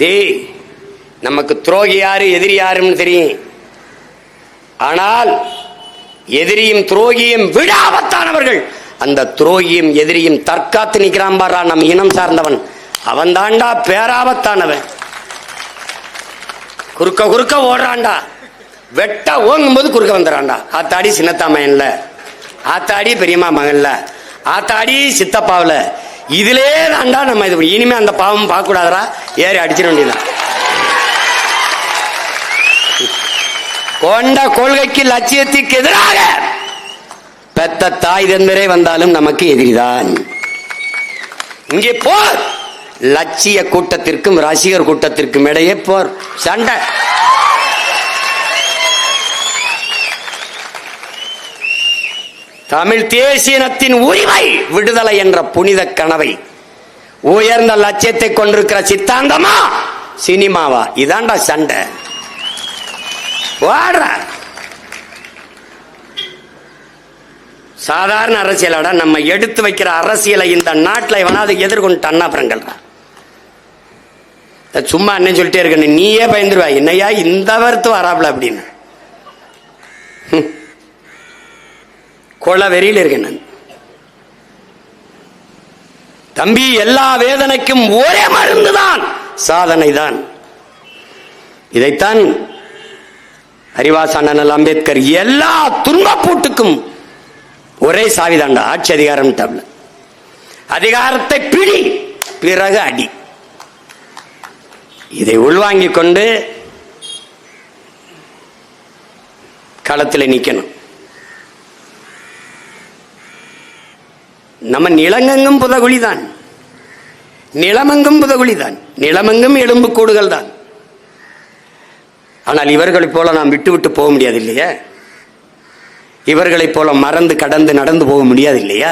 டேய், நமக்கு துரோகி யாரு எதிரி யாருன்னு தெரியும். ஆனால் எதிரியும் துரோகியும் விட ஆபத்தானவர்கள். அந்த துரோகியும் எதிரியும் தற்காத்து நிற்கிறான் பாரா, நம் இனம் சார்ந்தவன். அவன் தாண்டா பேராபத்தானவன். குறுக்க குறுக்க ஓடுறான்டா, வெட்ட ஓங்கும் போது குறுக்க வந்துடுறான்டா. ஆத்தாடி சின்னத்தா மகன்ல, ஆத்தாடி பெரியம்மா மகன்ல, ஆத்தாடி சித்தப்பாவில். இதிலே தாண்டா நம்ம இது. இனிமே அந்த பாவம் பார்க்க கூடாதரா, ஏறி அடிச்சிட வேண்டியதான். கொண்ட கொள்கைக்கு லட்சியத்துக்கு எதிராக பெத்த தாய் தந்தரே வந்தாலும் நமக்கு எதிரிதான். இங்கே போர், லட்சிய கூட்டத்திற்கும் ரசிகர் கூட்டத்திற்கும் இடையே போர், சண்டை. தமிழ் தேசியனத்தின் உரிமை விடுதலை என்ற புனித கனவை, உயர்ந்த லட்சியத்தை கொண்டிருக்கிற சித்தாந்தமா சினிமாவா? இதாண்டா சண்டை. சாதாரண அரசியலாட நம்ம எடுத்து வைக்கிற அரசியலை இந்த நாட்டில் எவனாவது எதிர்கொண்டு அப்புறங்கள் சும்மா என்ன சொல்லிட்டே இருக்க, நீயே பயந்துருவா. என்னையா இந்த வருத்து வராப்ல அப்படின்னு கொலை வெறியில் இருக்கேன் நான். தம்பி, எல்லா வேதனைக்கும் ஒரே மருந்துதான் சாதனை தான். இதைத்தான் அறிவாசான அம்பேத்கர் எல்லா துன்பப்பூட்டுக்கும் ஒரே சாவிதாண்டா ஆட்சி அதிகாரம். டப்ல அதிகாரத்தை பிடி, பிறகு அடி. இதை உள்வாங்கிக் கொண்டு களத்தில் நிக்கணும். நம்ம நிலங்கெங்கும் புதகுழிதான், நிலமெங்கும் புதகுழிதான், நிலமெங்கும் எலும்பு கூடுகள் தான். ஆனால் இவர்களைப் போல நாம் விட்டு விட்டு போக முடியாது இல்லையா? இவர்களைப் போல மறந்து கடந்து நடந்து போக முடியாது இல்லையா?